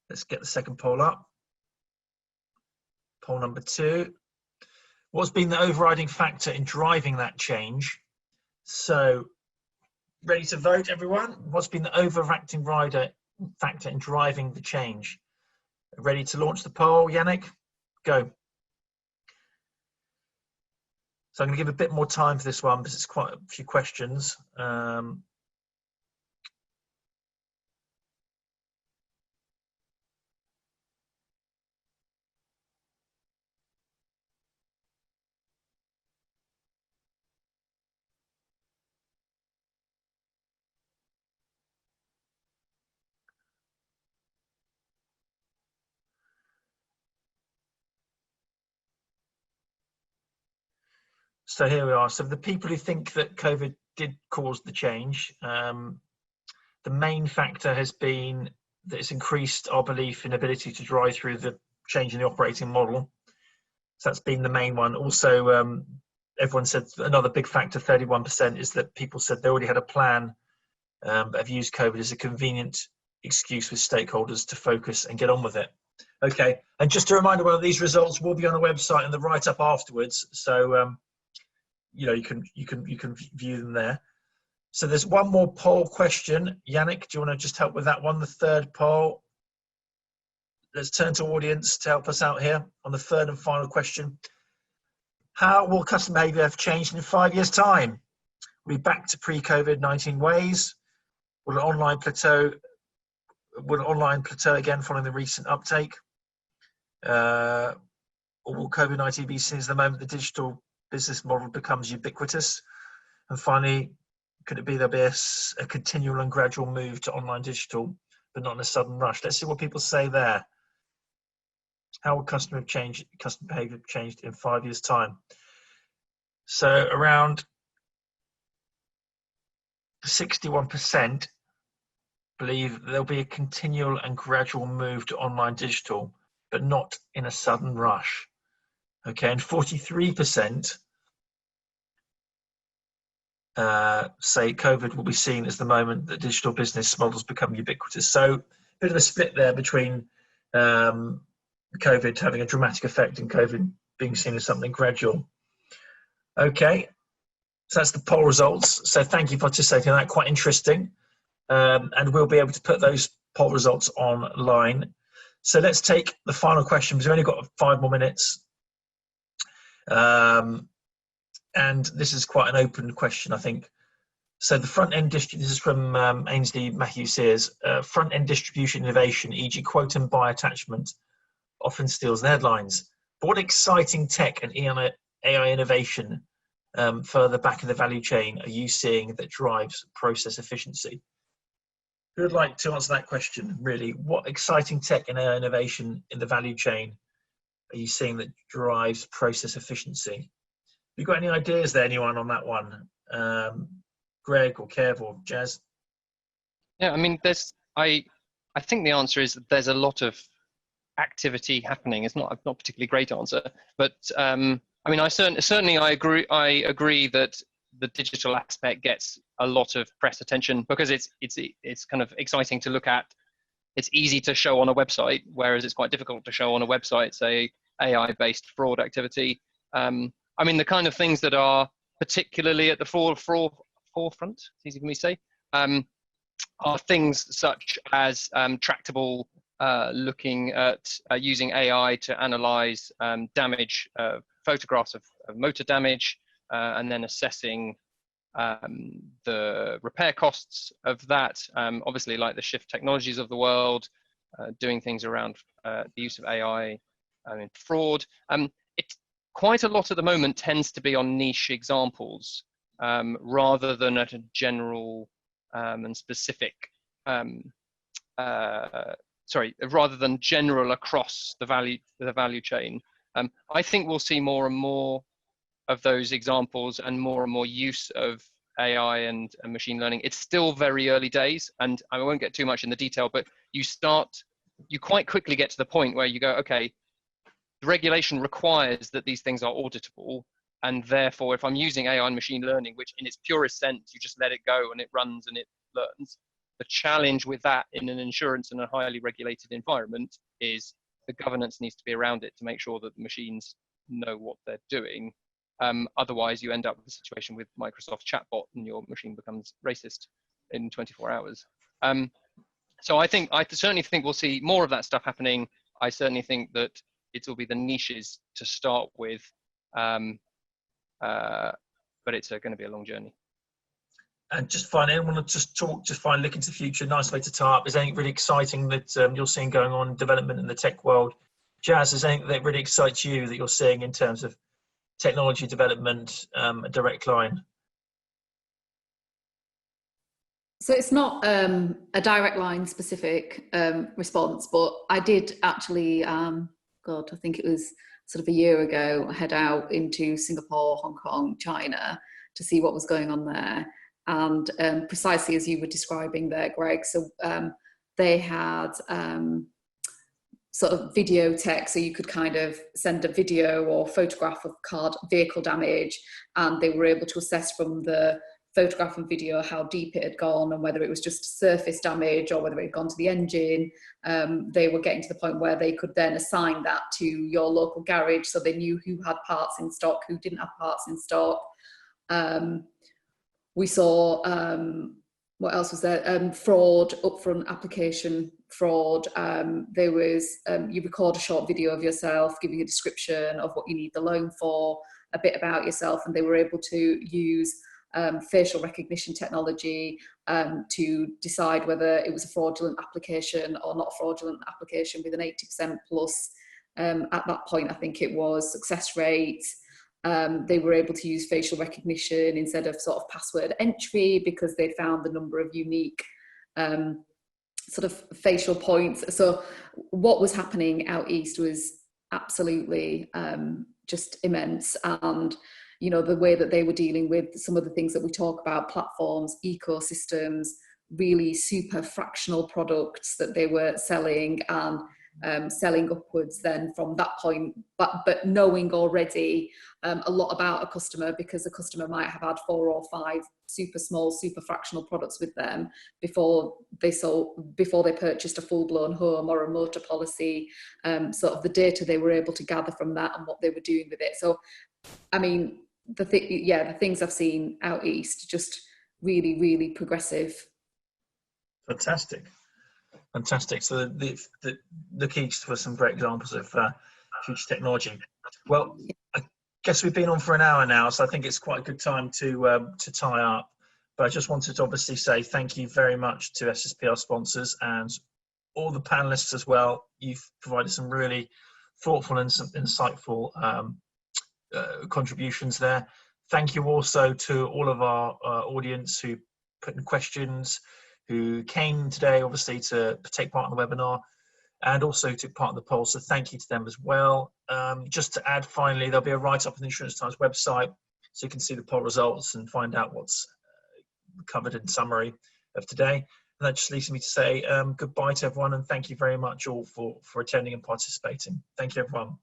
Let's get the second poll up. Poll number 2. What's been the overriding factor in driving that change? So, ready to vote, everyone? What's been the overacting factor in driving the change? Ready to launch the poll, Yannick? Go. So I'm going to give a bit more time for this one because it's quite a few questions. So here we are. So the people who think that COVID did cause the change, the main factor has been that it's increased our belief in ability to drive through the change in the operating model. So that's been the main one. Also, everyone said another big factor, 31%, is that people said they already had a plan, but have used COVID as a convenient excuse with stakeholders to focus and get on with it. Okay, and just a reminder, one of these results will be on the website and the write-up afterwards. So you know, you can view them there. So there's one more poll question. Yannick, do you want to just help with that one? The third poll. Let's turn to audience to help us out here on the third and final question. How will customer behavior have changed in 5 years' time? Will we be back to pre-COVID-19 ways? Will an online plateau again following the recent uptake? Or will COVID-19 be seen as the moment the digital business model becomes ubiquitous? And finally, could it be there'll be a continual and gradual move to online digital, but not in a sudden rush? Let's see what people say there. How will customer behavior have changed in 5 years' time? So around 61% believe there'll be a continual and gradual move to online digital, but not in a sudden rush. Okay, and 43% say COVID will be seen as the moment that digital business models become ubiquitous. So a bit of a split there between COVID having a dramatic effect and COVID being seen as something gradual. Okay, so that's the poll results. So thank you for participating in that, quite interesting. And we'll be able to put those poll results online. So let's take the final question, because we've only got 5 more minutes. And this is quite an open question, I think. So the front-end this is from Ainsley Matthew Sears. Front-end distribution innovation, e.g. quote and buy attachment, often steals the headlines. But what exciting tech and AI innovation further back in the value chain are you seeing that drives process efficiency? Who would like to answer that question, really? What exciting tech and AI innovation in the value chain are you seeing that drives process efficiency? Have you got any ideas there, anyone, on that one? Greg or Kev or Jazz? Yeah, I mean, I think the answer is that there's a lot of activity happening. It's not a particularly great answer, but I mean, I certainly agree that the digital aspect gets a lot of press attention because it's kind of exciting to look at. It's easy to show on a website, whereas it's quite difficult to show on a website, say, AI-based fraud activity. I mean, the kind of things that are particularly at the forefront, it's easy for me to say, are things such as tractable, looking at using AI to analyze damage, photographs of motor damage, and then assessing the repair costs of that. Obviously, like the Shift Technologies of the world, doing things around the use of AI in fraud. It's quite a lot at the moment tends to be on niche examples rather than at a general and specific, rather than general across the value chain. I think we'll see more and more of those examples and more use of AI and machine learning. It's still very early days, and I won't get too much in the detail, but you quite quickly get to the point where you go, okay, the regulation requires that these things are auditable, and therefore if I'm using AI and machine learning, which in its purest sense, you just let it go and it runs and it learns, the challenge with that in an insurance and a highly regulated environment is the governance needs to be around it to make sure that the machines know what they're doing. Otherwise, you end up with a situation with Microsoft chatbot and your machine becomes racist in 24 hours. So I certainly think we'll see more of that stuff happening. I certainly think that it will be the niches to start with, but it's going to be a long journey. And just finally, I want to look into the future, nice way to tie up. Is anything really exciting that you're seeing going on in development in the tech world? Jazz, is anything that really excites you that you're seeing in terms of technology development, a direct line? So it's not a direct line specific response, but I did actually, I think it was sort of a year ago, head out into Singapore, Hong Kong, China to see what was going on there. And precisely as you were describing there, Greg, so they had sort of video tech, so you could kind of send a video or photograph of vehicle damage, and they were able to assess from the photograph and video how deep it had gone and whether it was just surface damage or whether it had gone to the engine. They were getting to the point where they could then assign that to your local garage, so they knew who had parts in stock, who didn't have parts in stock. We saw, what else was there? Fraud, upfront application fraud. There was, you record a short video of yourself, giving a description of what you need the loan for, a bit about yourself, and they were able to use facial recognition technology to decide whether it was a fraudulent application or not a fraudulent application, with an 80% plus. At that point, I think it was success rate. They were able to use facial recognition instead of sort of password entry because they found the number of unique sort of facial points. So what was happening out east was absolutely just immense. And, you know, the way that they were dealing with some of the things that we talk about, platforms, ecosystems, really super fractional products that they were selling, and selling upwards then from that point, but knowing already a lot about a customer, because a customer might have had 4 or 5 super small, super fractional products with them before they purchased a full-blown home or a motor policy. Sort of the data they were able to gather from that and what they were doing with it. So, I mean, the things I've seen out east, just really, really progressive. Fantastic. So the look east for some great examples of future technology. Well, I guess we've been on for an hour now, so I think it's quite a good time to tie up. But I just wanted to obviously say thank you very much to SSP, our sponsors, and all the panelists as well. You've provided some really thoughtful and some insightful contributions there. Thank you also to all of our audience who put in questions, who came today, obviously, to take part in the webinar, and also took part in the poll. So thank you to them as well. Just to add, finally, there'll be a write-up on the Insurance Times website, so you can see the poll results and find out what's covered in summary of today. And that just leaves me to say goodbye to everyone, and thank you very much all for attending and participating. Thank you, everyone.